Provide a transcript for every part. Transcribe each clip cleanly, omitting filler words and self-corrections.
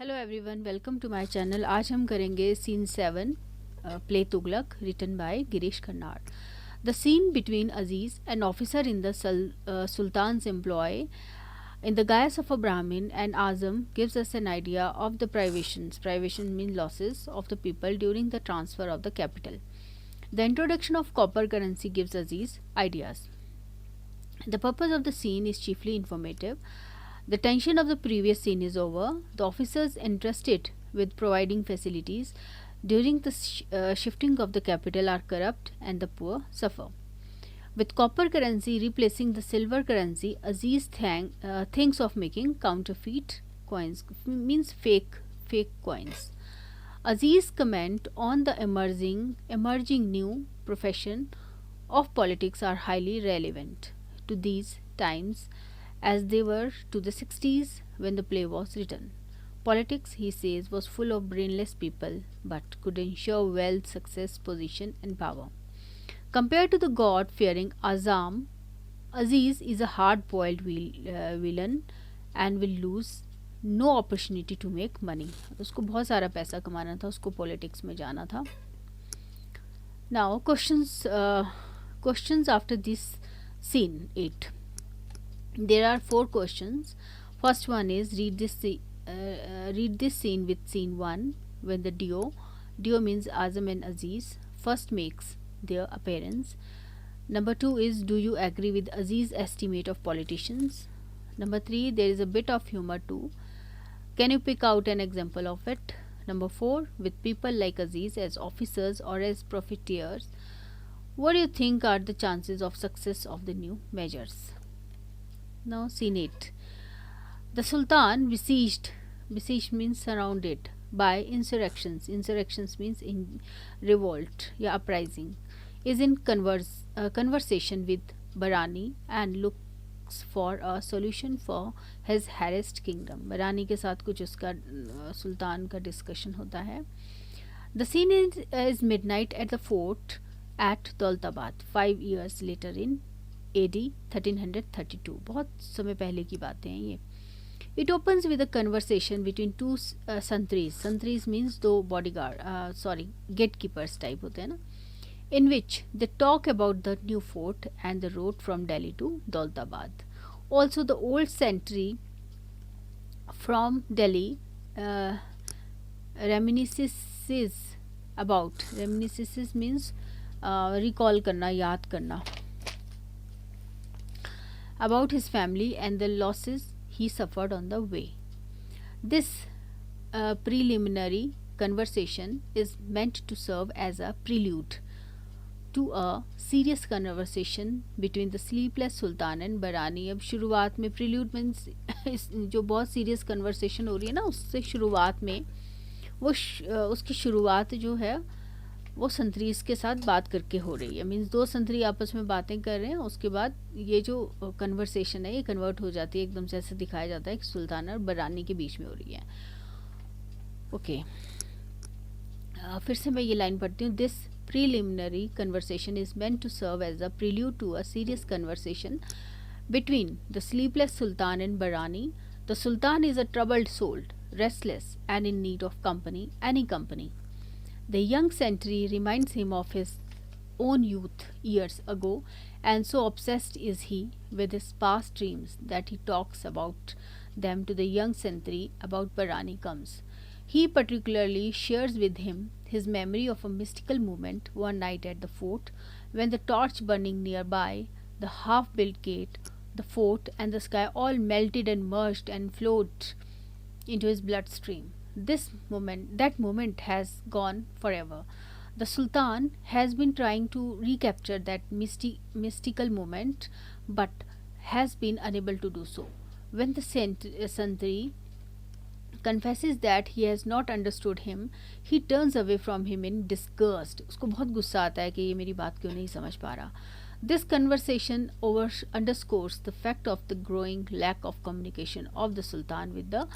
Hello everyone, welcome to my channel. आज हम करेंगे scene 7 play Tughlaq written by Girish Karnad. The scene between Aziz an officer in the sultan's employ in the guise of a Brahmin and Azam gives us an idea of the privations. Privation means losses of the people during the transfer of the capital. The introduction of copper currency gives Aziz ideas. The purpose of the scene is chiefly informative. The tension of the previous scene is over. The officers entrusted with providing facilities during the shifting of the capital are corrupt and the poor suffer. With copper currency replacing the silver currency, Aziz thinks of making counterfeit coins, means fake coins. Aziz comment on the emerging new profession of politics are highly relevant to these times as they were to the 60s when the play was written. Politics, he says, was full of brainless people but could ensure wealth, success, position, and power. Compared to the God fearing Azam, Aziz is a hard boiled villain and will lose no opportunity to make money. उसको बहुत सारा पैसा कमाना था, उसको politics में जाना था. Now questions after this scene 8. There are 4 questions. First one is read this scene with scene 1 when the duo means Azam and Aziz first makes their appearance. Number 2 is do you agree with Aziz's estimate of politicians? Number 3, there is a bit of humor too. Can you pick out an example of it? Number 4, with people like Aziz as officers or as profiteers, what do you think are the chances of success of the new measures? Now scene 8. The Sultan besieged means surrounded by insurrections. Insurrections means in revolt या uprising. Is in conversation with Barani and looks for a solution for his harassed kingdom. Barani के साथ कुछ उसका सुल्तान का discussion होता है. The scene is midnight at the fort at Daulatabad 5 years later in AD 1332. बहुत समय पहले की बातें हैं ये. It opens with a conversation between two santris. Santris means दो bodyguard, gatekeepers type होते हैं ना. In which they talk about the new fort and the road from Delhi to Daulatabad. Also the old sentry from Delhi reminisces means recall करना, याद करना, about his family and the losses he suffered on the way. This preliminary conversation is meant to serve as a prelude to a serious conversation between the sleepless sultan and Barani. अब शुरुआत में prelude means जो बहुत serious conversation हो रही है ना, उससे शुरुआत में वो उसकी शुरुआत जो है वो संतरीस के साथ बात करके हो रही है. मीन्स दो संतरी आपस में बातें कर रहे हैं, उसके बाद ये जो कन्वर्सेशन है ये कन्वर्ट हो जाती है, एकदम से ऐसे दिखाया जाता है कि सुल्तान और बरानी के बीच में हो रही है. ओके, फिर से मैं ये लाइन पढ़ती हूँ. This preliminary conversation is meant to serve as a prelude to a serious conversation between the sleepless sultan and Barani. The sultan is a troubled soul, restless and in need of company, any company. The young sentry reminds him of his own youth years ago, and so obsessed is he with his past dreams that he talks about them to the young sentry about Barani comes. He particularly shares with him his memory of a mystical moment one night at the fort when the torch burning nearby, the half-built gate, the fort and the sky all melted and merged and flowed into his bloodstream. That moment has gone forever. The Sultan has been trying to recapture that mystical moment but has been unable to do so. When the Santri confesses that he has not understood him, he turns away from him in disgust. उसको बहुत गुस्सा आता है कि ये मेरी बात क्यों नहीं समझ पा रहा. This conversation underscores the fact of the growing lack of communication of the Sultan with the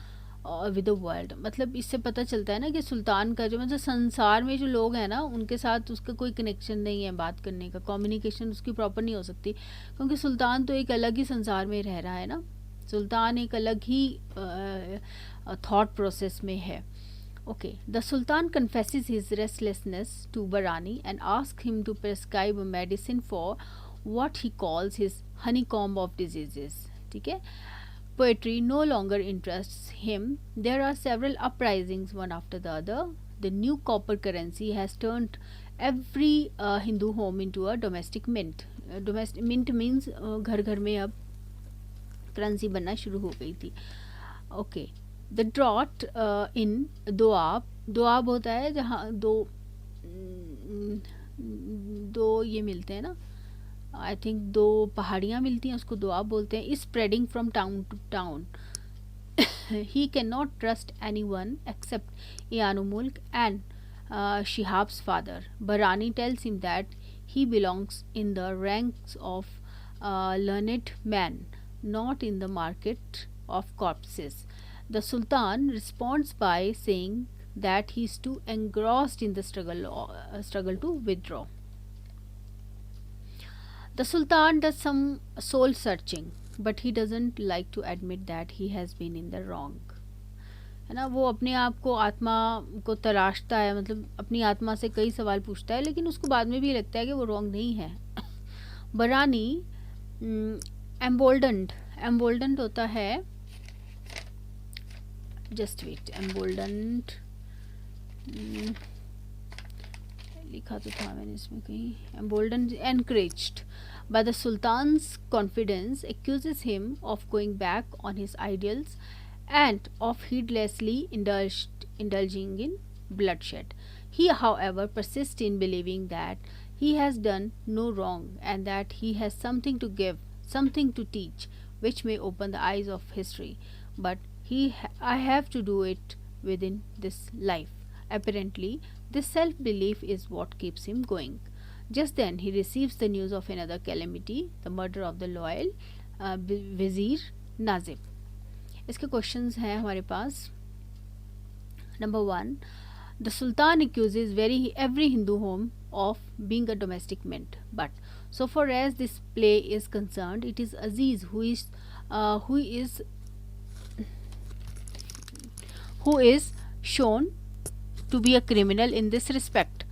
world. मतलब इससे पता चलता है ना कि सुल्तान का जो मतलब संसार में जो लोग हैं ना उनके साथ उसका कोई कनेक्शन नहीं है, बात करने का कम्युनिकेशन उसकी प्रॉपर नहीं हो सकती, क्योंकि सुल्तान तो एक अलग ही संसार में रह रहा है ना. सुल्तान एक अलग ही थॉट प्रोसेस में है. Okay, the Sultan confesses his restlessness to Barani and asks him to prescribe a medicine for what he calls his honeycomb of diseases. ठीक है. Poetry no longer interests him. There are several uprisings one after the other. The new copper currency has turned every Hindu home into a domestic mint. Domestic mint means घर घर में अब currency बनना शुरू हो गई थी. Okay. द ड्रॉट इन दोआब. दोआब होता है जहाँ दो ये मिलते हैं ना, आई थिंक दो पहाड़ियाँ मिलती हैं, उसको दोआब बोलते हैं. Is spreading from town to town. He can not trust anyone except Ainul Mulk and Shihab's father. Barani tells him that he belongs in the ranks of learned men, not in the market of corpses. The Sultan responds by saying that he is too engrossed in the struggle to withdraw. The Sultan does some soul searching, but he doesn't like to admit that he has been in the wrong. है ना, वो अपने आप को, आत्मा को तलाशता है, मतलब अपनी आत्मा से कई सवाल पूछता है, लेकिन उसको बाद में भी लगता है कि वो रॉन्ग नहीं है. बरानी एम्बोल्डेंड होता है, just wait, emboldened लिखा तो था मैंने इसमें कहीं, emboldened, encouraged by the Sultan's confidence, accuses him of going back on his ideals and of heedlessly indulging in bloodshed. He, however, persists in believing that he has done no wrong and that he has something to give, something to teach, which may open the eyes of history. But I have to do it within this life. Apparently, this self-belief is what keeps him going. Just then, he receives the news of another calamity, the murder of the loyal Vizier Nazib. इसके questions हैं हमारे पास. Number 1, the Sultan accuses every Hindu home of being a domestic mint. But so far as this play is concerned, it is Aziz who is shown to be a criminal in this respect.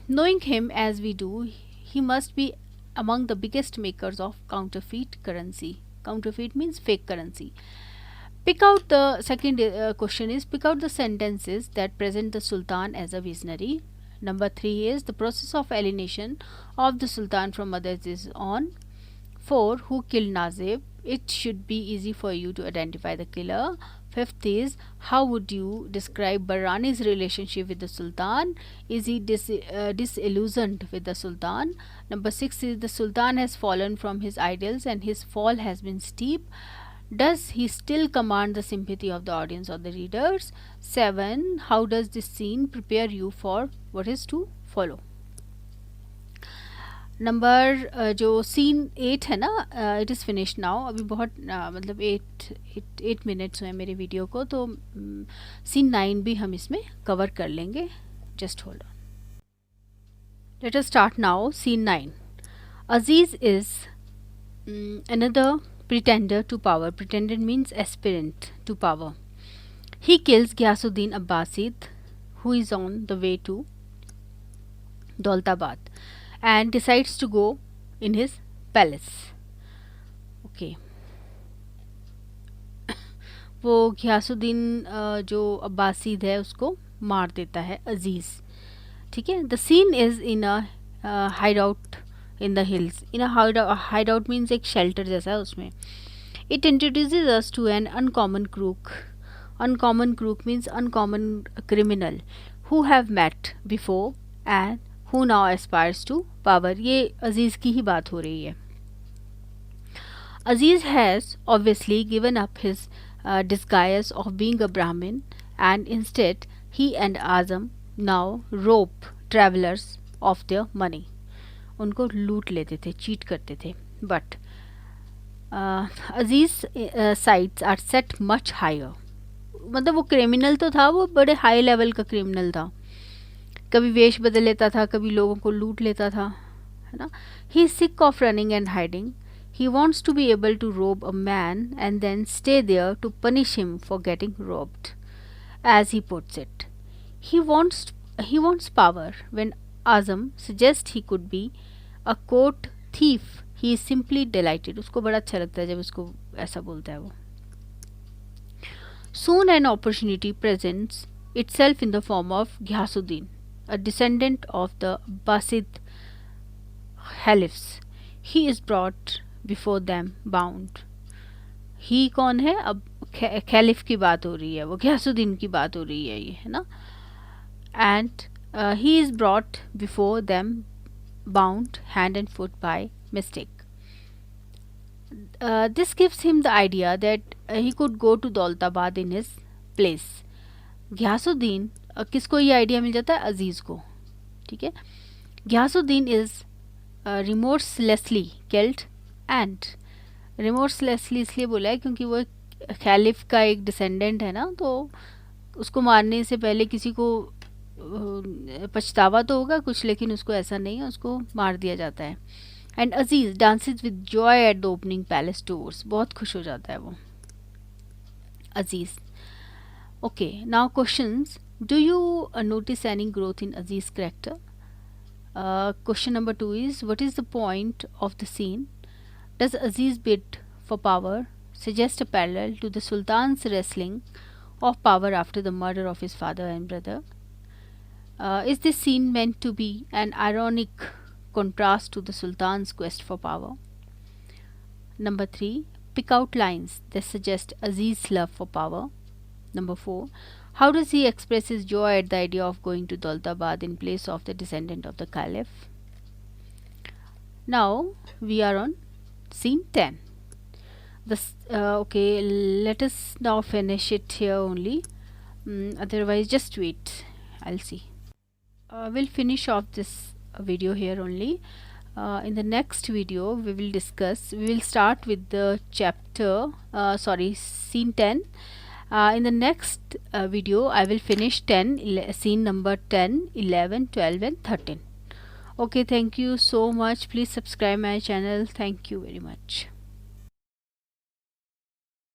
Knowing him as we do, he must be among the biggest makers of counterfeit currency. Counterfeit means fake currency. Pick out the second question is, pick out the sentences that present the Sultan as a visionary. Number 3 is, the process of alienation of the Sultan from others is on. 4, who killed Nazib? It should be easy for you to identify the killer. 5th is, how would you describe Barani's relationship with the Sultan? Is he disillusioned with the Sultan? Number 6 is, the Sultan has fallen from his ideals and his fall has been steep. Does he still command the sympathy of the audience or the readers? 7, how does this scene prepare you for what is to follow? Number जो scene 8 है ना, it is finish now. अभी बहुत मतलब 8 minutes हुए मेरे video को, तो सीन 9 भी हम इसमें कवर कर लेंगे. Just hold on. Let us start now. Scene 9. Aziz is another pretender to power. Pretender means aspirant to power. He kills Ghiyasuddin Abbasid, who is on the way to Daulatabad, and decides to go in his palace. Okay. वो घियासुद्दीन जो Abbasid है उसको मार देता है अजीज़. ठीक है. The scene is in a hideout in the hills. In a hideout means एक शेल्टर जैसा है उसमें. It introduces us to an uncommon crook. Uncommon crook means uncommon criminal who have met before and who now aspires to power. ये अजीज़ की ही बात हो रही है. Aziz has obviously given up his disguise of being a Brahmin, and instead he and Azam now rob travelers of their money. उनको लूट लेते थे, चीट करते थे. But Aziz's sights are set much higher. मतलब वो क्रिमिनल तो था, वो बड़े हाई लेवल का क्रिमिनल था. कभी वेश बदल लेता था, कभी लोगों को लूट लेता था, है ना. He is sick of running and hiding. He wants to be able to rob a man and then stay there to punish him for getting robbed, as he puts it. He wants power. When Azam suggests he could be a court thief, he is simply delighted. उसको बड़ा अच्छा लगता है जब उसको ऐसा बोलता है वो. Soon an opportunity presents itself in the form of Ghyasuddin, a descendant of the Basid caliphs. He is brought before them bound. ही कौन है? अब खैलिफ की बात हो रही है, वो घियासुद्दीन की बात हो रही है, ये है ना. And he is brought before them bound hand and foot by mistake. This gives him the idea that he could go to Daulatabad in his place. Ghiyasuddin किसको ये आइडिया मिल जाता है? अजीज़ को. ठीक है. Ghiyasuddin is remorselessly killed. And remorselessly इसलिए बोला है क्योंकि वो खैलिफ का एक डिसेंडेंट है ना, तो उसको मारने से पहले किसी को पछतावा तो होगा कुछ, लेकिन उसको ऐसा नहीं है, उसको मार दिया जाता है. And Aziz dances with joy at the opening palace doors. बहुत खुश हो जाता है वो Aziz. Okay, now questions. Do you notice any growth in Aziz character? Question number 2 is, what is the point of the scene? Does Aziz bid for power suggest a parallel to the Sultan's wrestling of power after the murder of his father and brother? Is this scene meant to be an ironic contrast to the Sultan's quest for power? Number 3, pick out lines that suggest Aziz's love for power. Number 4, how does he express his joy at the idea of going to Daulatabad in place of the descendant of the Caliph? Now we are on scene 10. Okay, let us now finish it here only. Otherwise, just wait. I'll see. We'll finish off this video here only. In the next video, we will start with the scene 10. In the next video, I will finish scene number 10, 11, 12 and 13. Okay, thank you so much. Please subscribe my channel. Thank you very much.